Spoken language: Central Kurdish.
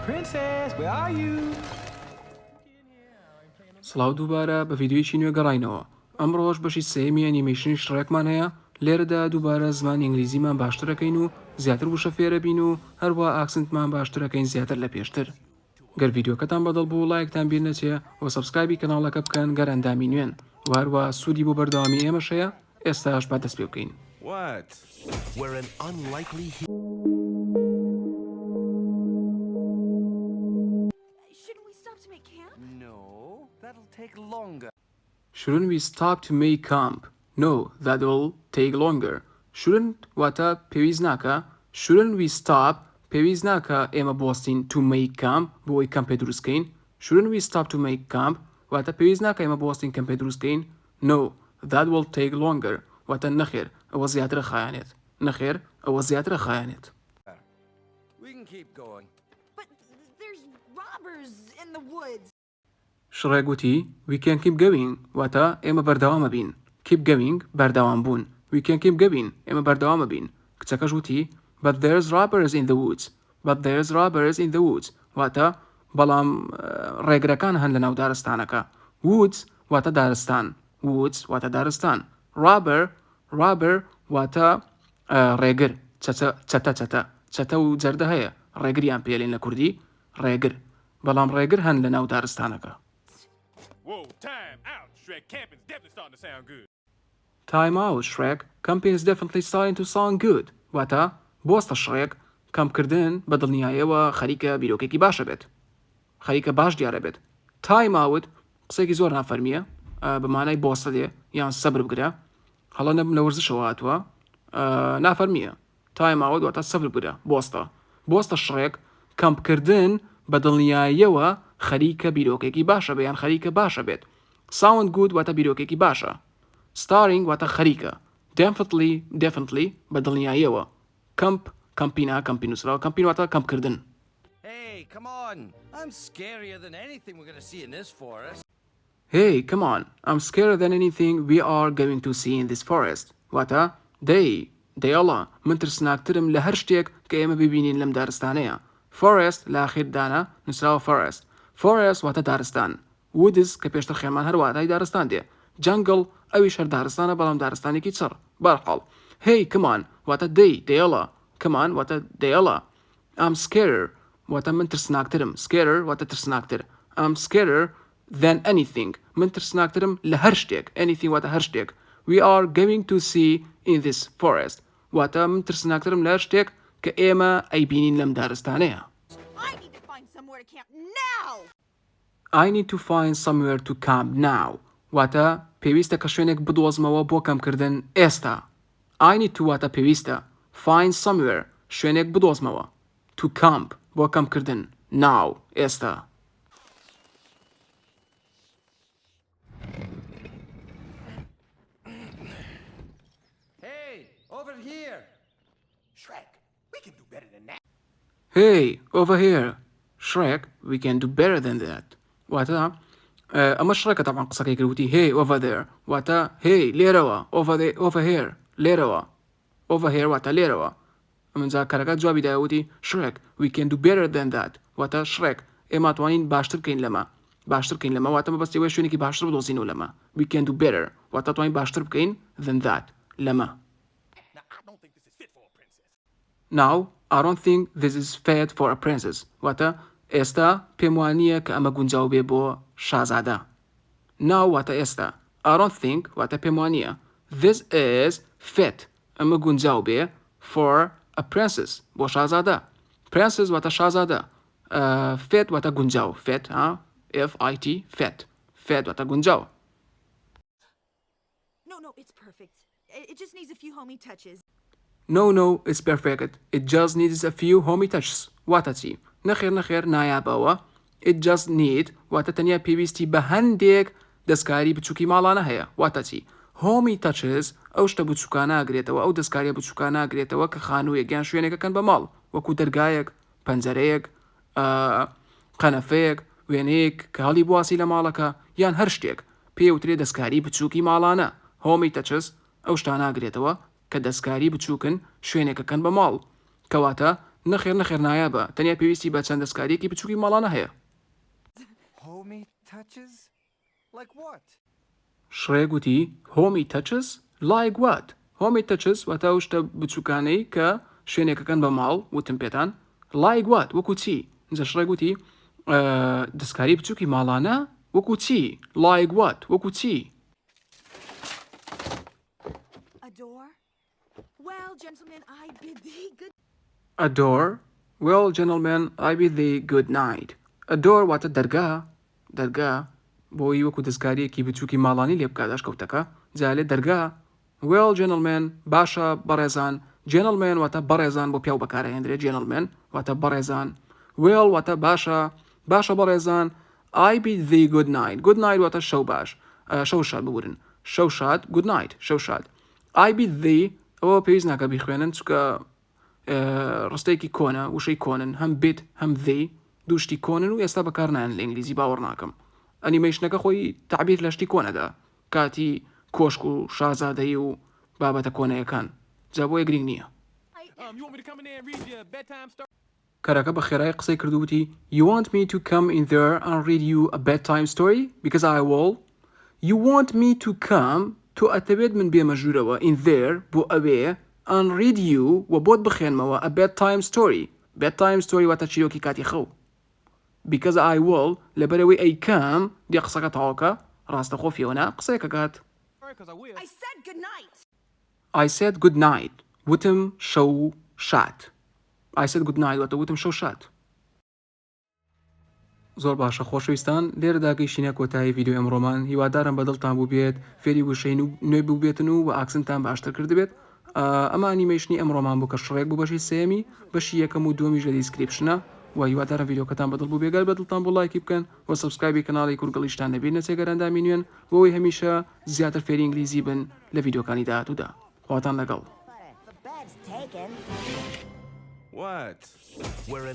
Princess, where are you? سڵاو دووبارە بە ڤیدیۆیەکی نوێ گەڕاینەوە. ئەمڕۆژ بەشی سێمی ئەنیمەیشنی شڕێکمان هەیە. لێرەدا دووبارە زمانی ئینگلیزیمان باشترەکەین و زیاتر وشە فێرە بین و هەروە ئاکسنتمان باشترەکەین زیاتر لە پێشتر. گەر ڤیدیۆکەتان بەدڵ بوو لایکتان بیر نەچێ و سەبسکرایبی کەناڵەکە بکەن گەر ئەندامی نوێن و هەروە سوودی بۆ بەردەوامی ئێمەش هەیە. ئێستاش با دەست پێ بکەین. What? We're an unlikely Shouldn't we stop to make camp? No, that'll take longer. Shouldn't we stop to make camp? No, that will take longer. Shouldn't واتە پێویست ناکە. Shouldn't we stop پێویست ناکە ئێمە بوەستین to make camp بۆ ئەوەی کەمپێ دروستکەین. Shouldn't we stop to make camp واتە پێویست ناکە ئێمە بوەستین کەمپێ دروستکەین. No, that will take longer واتە نەخێر ئەوە زیاترە خایانێت. نەخێر ئەوە زیاترە خایانێت. We can keep going. But there's robbers in the woods. شڕێک گوتی we can keep going واتە ئێمە بەردەوامە بین. keep going بەردەوام بوون. we can keep going ئێمە بەردەوامە بین. کچەکەش وتی but there's robbers in the woods. but there's robbers in the woods واتە بەڵام ڕێگرەکان هەن لە ناو دارستانەکە. woods واتە دارستان. woods واتە دارستان. robber واتە ڕێگر. چەتە و جەردە هەیە. ڕێگریان پێڵێن لە کوردی ڕێگر. بەڵام ڕێگر هەن لە ناو دارستانەکە. Whoa, time out, Shrek. Camping's definitely starting to sound good. Time out, Shrek. Camping is definitely starting to sound good. واتە بۆستە شڕێک کەمکردن بە دڵنیاییەوە خەریکە بیرۆکێکی باشە بێت. خەریکە باش دیارە بێت. Time out قسێکی زۆر نافەرمیە بە مانای بۆستە دێ یان سەبر بگرە. هەڵە لە وەرزشەوە هاتووە نافەرمیە. Time out واتە سەبر بگرە. بۆستە شڕێک کەمکردن بە دڵنیاییەوە خەریکە بیرۆکێکی باشە بێ یان خەریکە باشە بێت. Sound good واتە بیرۆکێکی باشە. Starring واتە خەریکە. Definitely بە دڵنیاییەوە. کەمپی نووسراوە. کەمپین واتە کەمکردن. Hey, come on. I'm scarier than anything we're going to see in this forest. Hey, come on. I'm scarier than anything we are going to see in this forest. واتە دەیڵە من ترسناکترم لە هەر شتێک کە ئێمە ببینین لەم دارستانەیە. Forest لە ئاخیردانە نووسراوە forest. Forest واتە دارستان. Woods کە پێشتر خێمان هەر واتای دارستان دێ. Jungle ئەویش هەر دارستانە بەڵام دارستانێکی چڕ. بەرحاڵ. Hey, come on واتە دەیڵە. Come on واتە دەیڵە. I'm scared واتە من ترسناکترم. Scared واتە ترسناکتر. I'm scared than anything. من ترسناکترم لە هەر شتێک. Anything واتە هەر شتێک. We are going to see in this forest. واتە من ترسناکترم لە هەر شتێک کە ئێمە ئەیبینین لەم دارستانەیە. I need to find somewhere to camp now. I need to find somewhere to camp now. واتە پێویستە کە شوێنێک بدۆزمەوە بۆ کەمکردن ئێستا. I need to واتە پێویستە. Find somewhere شوێنێک بدۆزمەوە. To camp بۆ کەمکردن. Now ئێستا. Hey, over here. Shrek, we can do better than that. Hey, over here. Shrek, we can do better than that. واتە ئەمە شڕێکە تاوان قسەکەی کردوتی hey over there واتە hey لێرەوە over here لێرەوە over here واتە لێرەوە. ئەمەجا کارەکە جوابی دایوتی Shrek, we can do better than that واتە شڕێک ئێمە توانین باشتر بکەین لەمە واتە مەبەستیەوەی شوێنێکی باشتر بدۆزین و لەمە. We can do better واتە توانین باشتر بکەین than that لەمە. Now, I don't think this is fit for Now I don't think this is fit for a princess. a princess واتە ئێستا پێم وانییە کە ئەمە گونجاو بێ بۆ شازادە. Now واتە ئێستا. I don't think واتە پێم وانییە. This is fit ئەمە گونجاو بێ for a princess بۆ شازادە. Princess واتە شازادە. Fit واتە گونجاو. Fit F-I-T fit. Fit واتە گونجاو. No, it's perfect. It just needs a few homey touches. No, it's perfect. It just needs a few homey touches. واتە چی؟ نەخێر نایابەوە. It just need واتە تەنیا پێویستی بە هەندێک دەستکاری بچووکی ماڵانە هەیە. واتە چی؟ homey touches ئەو شتە بچووکانە ئاگرێتەوە ئەو دەستکاریە بچووکانە ئاگرێتەوە کە خانوویەک یان شوێنێکەکەن بە ماڵ وەکو دەرگایەک، پەنجەرەیەک، قەنەفەیەک، وێنەیەک کە هەڵی بواسی لە ماڵەکە یان هەر شتێک پێوترێ دەستکاری بچووکی ماڵانە. homey touches ئەو شتانە ئاگرێتەوە کە دەستکاری بچووکن شوێنێکەکەن بە ماڵ کەواتە نەخێر نایابە تەنیا پێویستی بە چەند دەستکاریەکی بچووکی ماڵانە هەیە. Homey touches? Like what? شڕێک وتی homey touches like what. homey touches واتە ئەو شتە بچووکانەی کە شوێنێکەکەن بە ماڵ وتم پێتان like what وەکو چی. اینجا شڕێک وتی دەستکاری بچووکی ماڵانە وەکو چی like what وەکو چی. A door? Well, gentlemen, I bid thee good... A door? Well, gentlemen, I bid thee good night. A door واتە دەرگا بۆی وەکو دەستکاریەکی بچووکی ماڵانی لێ بکاتاش کەوتەکە جالێ دەرگا. Well, gentlemen, باشە بەڕێزان. gentlemen واتە بەڕێزان بۆ پیاو بەکارهێنرێت. gentlemen واتە بەڕێزان. well واتە باشە بەڕێزان. I bid thee good night. good night واتە شەو باش. شەو شاد بورن. شەو شاد. good night. شەو شاد. I bid thee ئەوە پێویست ناکە بیخوێنن چکە ڕستەیەکی کۆنە وشەی کۆنن هەم bid هەم thee دووشتی کۆنن و ئێستا بەکار نایەن لە ئینگلیزی باوەڕ ناکەم. ئەنیمەیشنەکە خۆی تعبیر لە شتی کۆنەدا کاتی کۆشک و شازادەیی و بابەتە کۆنەیەکان جا بۆیە گرنگ نییە. You want me to come in there and read you a bedtime story? کەرەکە بە خێرایی قسەی کردووتی You want me to come in there and read you a bedtime story? Because I will. You want me to come تۆ ئەتەوێت من بێمە ژوورەوە in there بۆ ئەوێ and read you و بۆت بخێنمەوە a bedtime story. bedtime story واتە چیرۆکی کاتی خەو. Because I will لەبەرەوەی ئەی کەم دێ قسەکە تەواوکە ڕاستەخۆ فیۆنا قسەیەکە کات. Because I will. I said good night! I said good night. وتم شەو شاد. I said good night واتە وتم شەو شاد. زۆر باشە خۆشەویستان لێرەدا گەیشتینە کۆتایی ڤیدیۆ ئەمڕۆمان هیوادارم بەدڵتان بوو بێت فێری وشەین و نوێ بوو بێتن و ئاکسنتان باشتر کرد بێت. ئەمە ئەنیمەیشنی ئەمڕۆمان بوو کە شڕێک بوو بەشی سێمی بەشی یەکەم و دووەمیش لە دیسکریپشنە و هیوادارم ڤیدیۆکەتان بەدڵ بوو بێگەر بەدڵتان بۆ لایکی بکەن و سەبسکرایبی کەناڵی کورگەڵیشتان نەبینە چێگەرەندامی نوێن بۆەوەی هەمیشە زیاتر فێری ئینگلیزی بن لە ڤیدیۆکانی داهاتوودا. خواتان لەگەڵ. What? We're in